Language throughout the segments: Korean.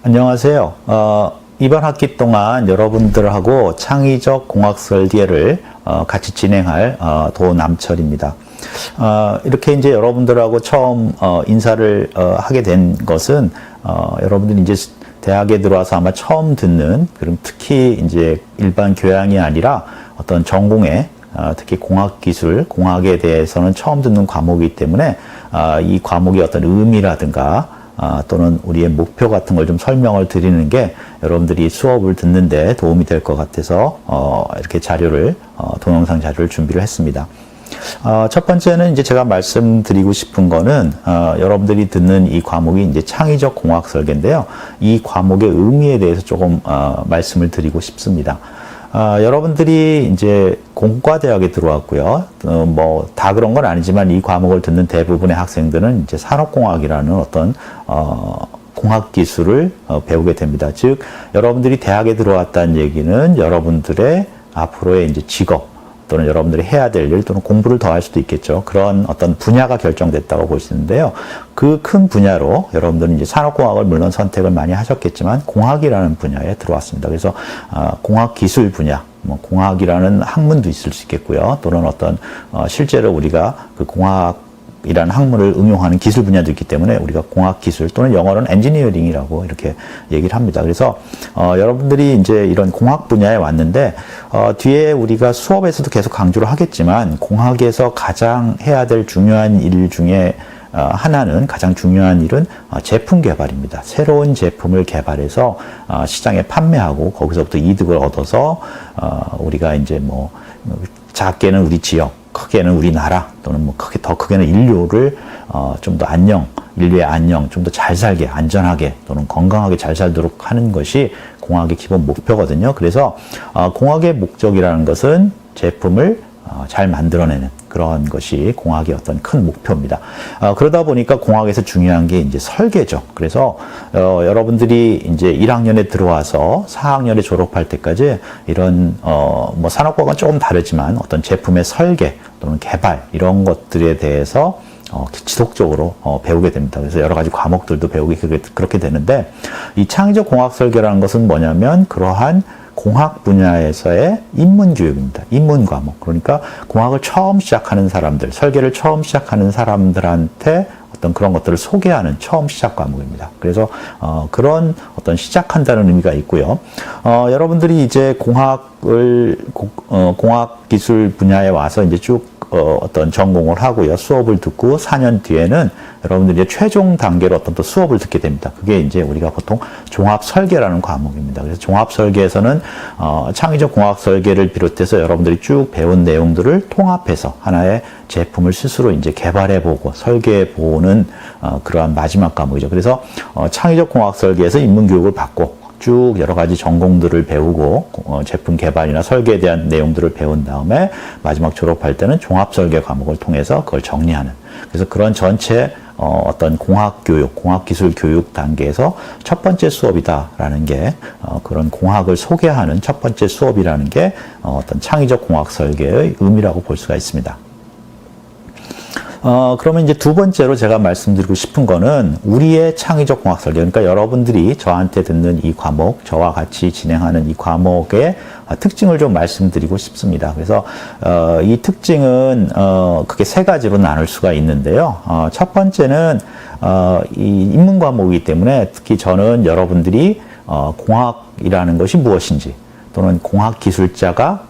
안녕하세요. 이번 학기 동안 여러분들하고 창의적 공학 설계를 같이 진행할 도남철입니다. 이렇게 이제 여러분들하고 처음 인사를 하게 된 것은 여러분들이 이제 대학에 들어와서 아마 처음 듣는, 그럼 특히 이제 일반 교양이 아니라 어떤 전공의 특히 공학기술, 공학에 대해서는 처음 듣는 과목이기 때문에 이 과목의 어떤 의미라든가 또는 우리의 목표 같은 걸 좀 설명을 드리는 게 여러분들이 수업을 듣는데 도움이 될 것 같아서 이렇게 동영상 자료를 준비를 했습니다. 첫 번째는 이제 제가 말씀드리고 싶은 거는 여러분들이 듣는 이 과목이 이제 창의적 공학 설계인데요. 이 과목의 의미에 대해서 조금 말씀을 드리고 싶습니다. 여러분들이 이제 공과대학에 들어왔고요. 뭐 다 그런 건 아니지만 이 과목을 듣는 대부분의 학생들은 이제 산업공학이라는 어떤 공학 기술을 배우게 됩니다. 즉 여러분들이 대학에 들어왔다는 얘기는 여러분들의 앞으로의 이제 직업 또는 여러분들이 해야 될 일 또는 공부를 더 할 수도 있겠죠. 그런 어떤 분야가 결정됐다고 볼 수 있는데요. 그 큰 분야로 여러분들은 이제 산업공학을 물론 선택을 많이 하셨겠지만 공학이라는 분야에 들어왔습니다. 그래서 공학 기술 분야, 뭐 공학이라는 학문도 있을 수 있겠고요. 또는 어떤 실제로 우리가 그 공학이라는 학문을 응용하는 기술 분야도 있기 때문에 우리가 공학기술 또는 영어로는 엔지니어링이라고 이렇게 얘기를 합니다. 그래서 여러분들이 이제 이런 공학 분야에 왔는데 뒤에 우리가 수업에서도 계속 강조를 하겠지만 공학에서 가장 해야 될 중요한 일 중에 하나는, 가장 중요한 일은 제품 개발입니다. 새로운 제품을 개발해서 시장에 판매하고 거기서부터 이득을 얻어서 우리가 이제 뭐 작게는 우리 지역, 크게는 우리나라 또는 뭐 더 크게는 인류를 좀 더 인류의 안녕, 좀 더 잘 살게, 안전하게 또는 건강하게 잘 살도록 하는 것이 공학의 기본 목표거든요. 그래서 공학의 목적이라는 것은 제품을 잘 만들어내는 그런 것이 공학의 어떤 큰 목표입니다. 그러다 보니까 공학에서 중요한 게 이제 설계죠. 그래서 여러분들이 이제 1학년에 들어와서 4학년에 졸업할 때까지 이런 뭐 산업과는 조금 다르지만 어떤 제품의 설계 또는 개발 이런 것들에 대해서 지속적으로 배우게 됩니다. 그래서 여러 가지 과목들도 배우게 그렇게 되는데, 이 창의적 공학 설계라는 것은 뭐냐면 그러한 공학 분야에서의 입문 교육입니다. 입문 과목. 그러니까 공학을 처음 시작하는 사람들, 설계를 처음 시작하는 사람들한테 어떤 그런 것들을 소개하는 처음 시작 과목입니다. 그래서 그런 어떤 시작한다는 의미가 있고요. 여러분들이 이제 공학 기술 분야에 와서 이제 쭉 어떤 전공을 하고요. 수업을 듣고 4년 뒤에는 여러분들이 이제 최종 단계로 어떤 또 수업을 듣게 됩니다. 그게 이제 우리가 보통 종합 설계라는 과목입니다. 그래서 종합 설계에서는 창의적 공학 설계를 비롯해서 여러분들이 쭉 배운 내용들을 통합해서 하나의 제품을 스스로 이제 개발해보고 설계해보는 그러한 마지막 과목이죠. 그래서 창의적 공학 설계에서 입문 교육을 받고 쭉 여러 가지 전공들을 배우고 제품 개발이나 설계에 대한 내용들을 배운 다음에 마지막 졸업할 때는 종합 설계 과목을 통해서 그걸 정리하는, 그래서 그런 전체 어떤 공학 교육, 공학 기술 교육 단계에서 첫 번째 수업이다라는 게 그런 공학을 소개하는 첫 번째 수업이라는 게 어떤 창의적 공학 설계의 의미라고 볼 수가 있습니다. 그러면 이제 두 번째로 제가 말씀드리고 싶은 거는 우리의 창의적 공학 설계, 그러니까 여러분들이 저한테 듣는 이 과목, 저와 같이 진행하는 이 과목의 특징을 좀 말씀드리고 싶습니다. 그래서 이 특징은 크게 세 가지로 나눌 수가 있는데요. 첫 번째는 이 입문 과목이기 때문에 특히 저는 여러분들이 공학이라는 것이 무엇인지 또는 공학 기술자가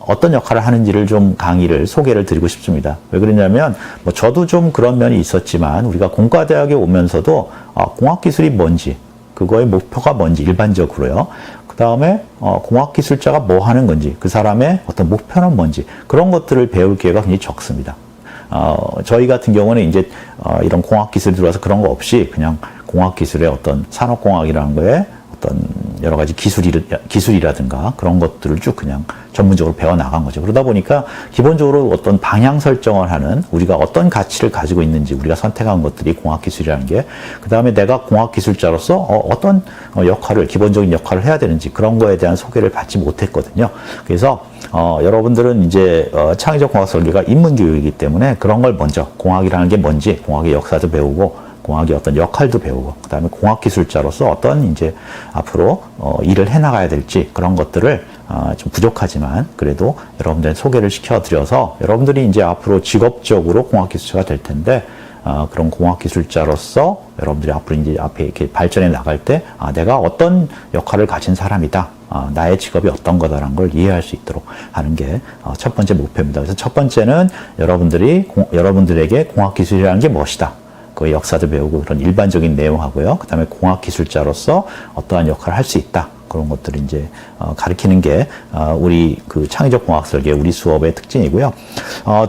어떤 역할을 하는지를 좀 소개를 드리고 싶습니다. 왜 그러냐면, 뭐 저도 좀 그런 면이 있었지만, 우리가 공과대학에 오면서도, 공학기술이 뭔지, 그거의 목표가 뭔지, 일반적으로요. 그 다음에, 공학기술자가 뭐 하는 건지, 그 사람의 어떤 목표는 뭔지, 그런 것들을 배울 기회가 굉장히 적습니다. 저희 같은 경우는 이제, 이런 공학기술이 들어와서 그런 거 없이 그냥 공학기술의 어떤 산업공학이라는 거에 어떤 여러 가지 기술이라든가 그런 것들을 쭉 그냥 전문적으로 배워나간 거죠. 그러다 보니까 기본적으로 어떤 방향 설정을 하는, 우리가 어떤 가치를 가지고 있는지 우리가 선택한 것들이 공학기술이라는 게, 그 다음에 내가 공학기술자로서 어떤 기본적인 역할을 해야 되는지 그런 거에 대한 소개를 받지 못했거든요. 그래서 여러분들은 이제 창의적 공학 설계가 입문 교육이기 때문에 그런 걸 먼저 공학이라는 게 뭔지, 공학의 역사도 배우고 공학의 어떤 역할도 배우고, 그 다음에 공학기술자로서 어떤 이제 앞으로 일을 해나가야 될지 그런 것들을 좀 부족하지만 그래도 여러분들 소개를 시켜드려서 여러분들이 이제 앞으로 직업적으로 공학기술자가 될 텐데, 그런 공학기술자로서 여러분들이 앞으로 이제 앞에 이렇게 발전해 나갈 때, 내가 어떤 역할을 가진 사람이다. 나의 직업이 어떤 거다라는 걸 이해할 수 있도록 하는 게 첫 번째 목표입니다. 그래서 첫 번째는 여러분들에게 공학기술이라는 게 무엇이다. 그 역사도 배우고 그런 일반적인 내용하고요. 그 다음에 공학기술자로서 어떠한 역할을 할 수 있다. 그런 것들을 이제 가르치는 게 우리 그 창의적 공학 설계 우리 수업의 특징이고요.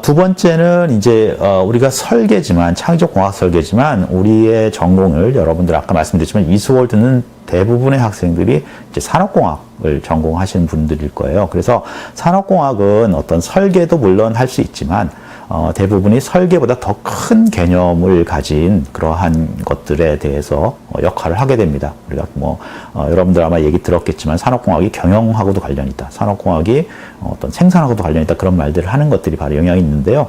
두 번째는 이제 우리가 설계지만 창의적 공학 설계지만 우리의 전공을 여러분들 아까 말씀드렸지만 이수월드는 대부분의 학생들이 이제 산업공학을 전공하시는 분들일 거예요. 그래서 산업공학은 어떤 설계도 물론 할 수 있지만 대부분이 설계보다 더 큰 개념을 가진 그러한 것들에 대해서 역할을 하게 됩니다. 우리가 여러분들 아마 얘기 들었겠지만 산업공학이 경영하고도 관련이 있다. 산업공학이 어떤 생산하고도 관련이 있다. 그런 말들을 하는 것들이 바로 영향이 있는데요.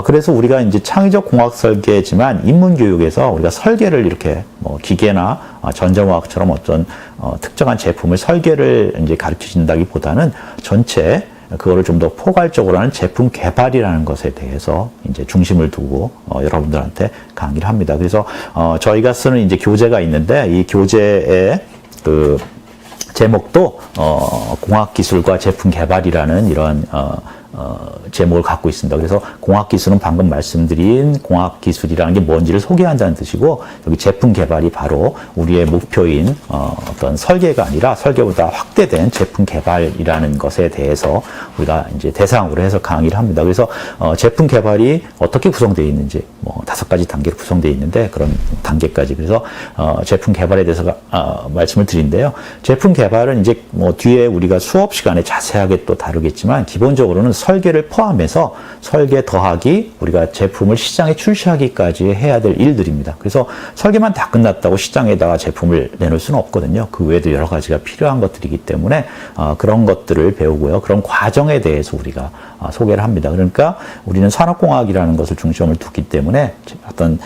그래서 우리가 이제 창의적 공학 설계지만 인문교육에서 우리가 설계를 이렇게 기계나 전자공학처럼 어떤 특정한 제품을 설계를 이제 가르치신다기보다는 전체 그거를 좀 더 포괄적으로 하는 제품 개발이라는 것에 대해서 이제 중심을 두고 여러분들한테 강의를 합니다. 그래서 저희가 쓰는 이제 교재가 있는데 이 교재의 그 제목도 공학기술과 제품 개발이라는 이런 제목을 갖고 있습니다. 그래서 공학기술은 방금 말씀드린 공학기술이라는 게 뭔지를 소개한다는 뜻이고, 여기 제품 개발이 바로 우리의 목표인 어떤 설계가 아니라 설계보다 확대된 제품 개발이라는 것에 대해서 우리가 이제 대상으로 해서 강의를 합니다. 그래서 제품 개발이 어떻게 구성되어 있는지 5가지 단계로 구성되어 있는데 그런 단계까지, 그래서 제품 개발에 대해서 말씀을 드린데요. 제품 개발은 이제 뒤에 우리가 수업 시간에 자세하게 또 다루겠지만 기본적으로는 설계를 포함해서 설계 더하기 우리가 제품을 시장에 출시하기까지 해야 될 일들입니다. 그래서 설계만 다 끝났다고 시장에다가 제품을 내놓을 수는 없거든요. 그 외에도 여러 가지가 필요한 것들이기 때문에 그런 것들을 배우고요. 그런 과정에 대해서 우리가 소개를 합니다. 그러니까 우리는 산업공학이라는 것을 중점을 두기 때문에 어떤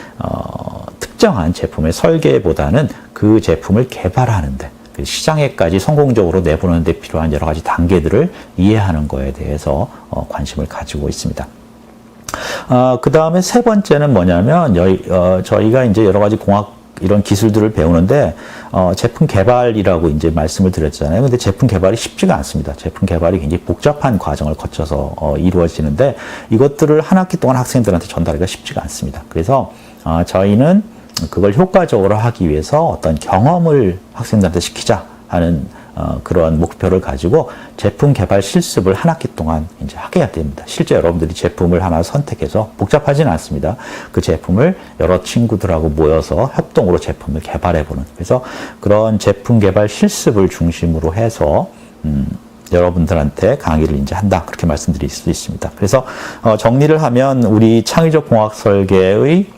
특정한 제품의 설계보다는 그 제품을 개발하는데 시장에까지 성공적으로 내보내는 데 필요한 여러 가지 단계들을 이해하는 거에 대해서 관심을 가지고 있습니다. 그 다음에 세 번째는 뭐냐면 저희가 이제 여러 가지 공학 이런 기술들을 배우는데 제품 개발이라고 이제 말씀을 드렸잖아요. 근데 제품 개발이 쉽지가 않습니다. 제품 개발이 굉장히 복잡한 과정을 거쳐서 이루어지는데 이것들을 한 학기 동안 학생들한테 전달하기가 쉽지가 않습니다. 그래서 저희는 그걸 효과적으로 하기 위해서 어떤 경험을 학생들한테 시키자 하는 그런 목표를 가지고 제품 개발 실습을 한 학기 동안 이제 하게 해야 됩니다. 실제 여러분들이 제품을 하나 선택해서 복잡하지는 않습니다. 그 제품을 여러 친구들하고 모여서 협동으로 제품을 개발해보는, 그래서 그런 제품 개발 실습을 중심으로 해서 여러분들한테 강의를 이제 한다, 그렇게 말씀드릴 수 있습니다. 그래서 정리를 하면 우리 창의적 공학 설계의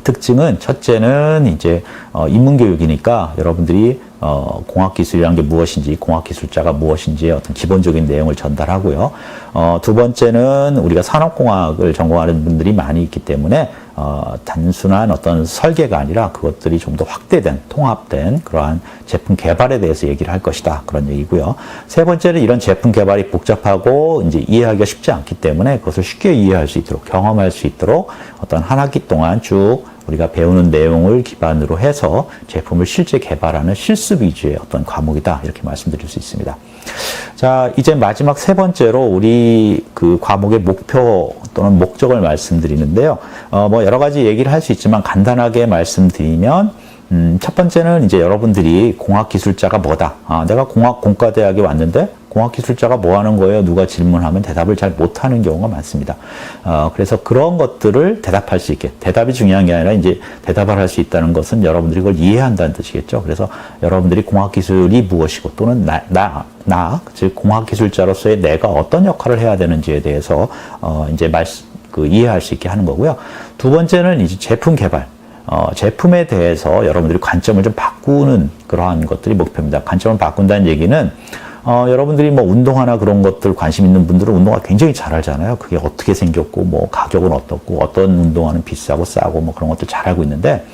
특징은 첫째는 이제 인문교육이니까 여러분들이 공학기술이라는 게 무엇인지, 공학기술자가 무엇인지의 어떤 기본적인 내용을 전달하고요. 두 번째는 우리가 산업공학을 전공하는 분들이 많이 있기 때문에 단순한 어떤 설계가 아니라 그것들이 좀 더 확대된, 통합된 그러한 제품 개발에 대해서 얘기를 할 것이다, 그런 얘기고요. 세 번째는 이런 제품 개발이 복잡하고 이제 이해하기가 쉽지 않기 때문에 그것을 쉽게 이해할 수 있도록, 경험할 수 있도록 어떤 한 학기 동안 쭉 우리가 배우는 내용을 기반으로 해서 제품을 실제 개발하는 실습 위주의 어떤 과목이다, 이렇게 말씀드릴 수 있습니다. 자, 이제 마지막 세 번째로 우리 그 과목의 목표 또는 목적을 말씀드리는데요. 여러 가지 얘기를 할 수 있지만 간단하게 말씀드리면, 첫 번째는 이제 여러분들이 공학기술자가 뭐다. 내가 공과대학에 왔는데 공학기술자가 뭐 하는 거예요? 누가 질문하면 대답을 잘 못하는 경우가 많습니다. 그래서 그런 것들을 대답할 수 있게, 대답이 중요한 게 아니라 이제 대답을 할 수 있다는 것은 여러분들이 그걸 이해한다는 뜻이겠죠. 그래서 여러분들이 공학기술이 무엇이고 또는 즉 공학기술자로서의 내가 어떤 역할을 해야 되는지에 대해서 이제 이해할 수 있게 하는 거고요. 두 번째는 이제 제품 개발. 제품에 대해서 여러분들이 관점을 좀 바꾸는 그러한 것들이 목표입니다. 관점을 바꾼다는 얘기는 여러분들이 뭐 운동화나 그런 것들 관심 있는 분들은 운동화 굉장히 잘 알잖아요. 그게 어떻게 생겼고, 뭐 가격은 어떻고, 어떤 운동화는 비싸고 싸고, 뭐 그런 것들 잘 알고 있는데,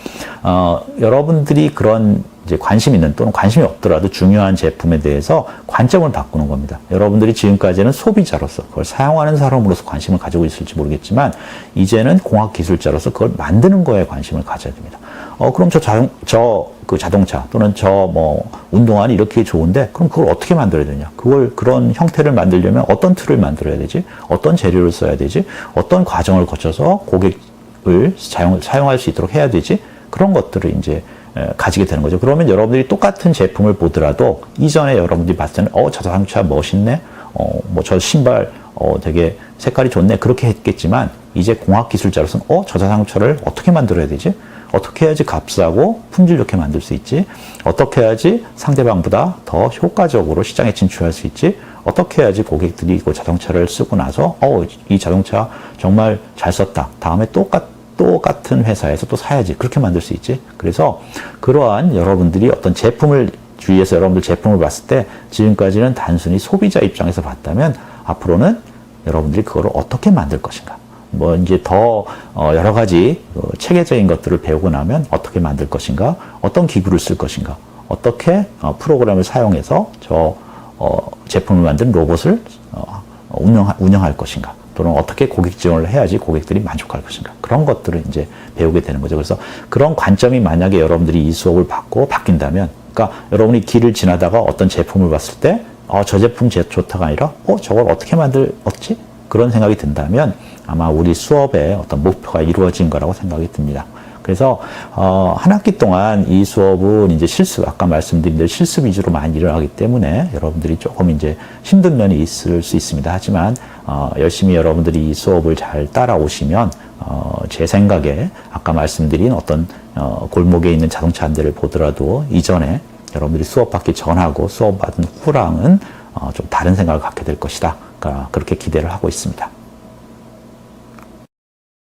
여러분들이 그런 이제 관심 있는 또는 관심이 없더라도 중요한 제품에 대해서 관점을 바꾸는 겁니다. 여러분들이 지금까지는 소비자로서 그걸 사용하는 사람으로서 관심을 가지고 있을지 모르겠지만 이제는 공학 기술자로서 그걸 만드는 거에 관심을 가져야 됩니다. 그럼 그 자동차 또는 뭐 운동화는 이렇게 좋은데 그럼 그걸 어떻게 만들어야 되냐? 그런 형태를 만들려면 어떤 툴을 만들어야 되지? 어떤 재료를 써야 되지? 어떤 과정을 거쳐서 고객을 사용할 수 있도록 해야 되지? 그런 것들을 이제 가지게 되는 거죠. 그러면 여러분들이 똑같은 제품을 보더라도 이전에 여러분들이 봤을 때는 저 자동차 멋있네. 뭐 저 신발 되게 색깔이 좋네. 그렇게 했겠지만 이제 공학 기술자로서는 저 자동차를 어떻게 만들어야 되지? 어떻게 해야지 값싸고 품질 좋게 만들 수 있지? 어떻게 해야지 상대방보다 더 효과적으로 시장에 진출할 수 있지? 어떻게 해야지 고객들이 그 자동차를 쓰고 나서 이 자동차 정말 잘 썼다. 다음에 똑같은 회사에서 또 사야지. 그렇게 만들 수 있지. 그래서 그러한 여러분들이 어떤 제품을 주위에서 여러분들 제품을 봤을 때 지금까지는 단순히 소비자 입장에서 봤다면 앞으로는 여러분들이 그거를 어떻게 만들 것인가. 뭐 이제 더 여러 가지 체계적인 것들을 배우고 나면 어떻게 만들 것인가, 어떤 기구를 쓸 것인가, 어떻게 프로그램을 사용해서 제품을 만든 로봇을 운영할 것인가. 또는 어떻게 고객 지원을 해야지 고객들이 만족할 것인가. 그런 것들을 이제 배우게 되는 거죠. 그래서 그런 관점이 만약에 여러분들이 이 수업을 받고 바뀐다면, 그러니까 여러분이 길을 지나다가 어떤 제품을 봤을 때, 저 제품 좋다가 아니라, 저걸 어떻게 만들었지? 그런 생각이 든다면 아마 우리 수업의 어떤 목표가 이루어진 거라고 생각이 듭니다. 그래서 한 학기 동안 이 수업은 이제 아까 말씀드린 대로 실습 위주로 많이 일어나기 때문에 여러분들이 조금 이제 힘든 면이 있을 수 있습니다. 하지만 열심히 여러분들이 이 수업을 잘 따라오시면 제 생각에 아까 말씀드린 어떤 골목에 있는 자동차 한 대를 보더라도 이전에 여러분들이 수업 받기 전하고 수업 받은 후랑은 좀 다른 생각을 갖게 될 것이다. 그러니까 그렇게 기대를 하고 있습니다.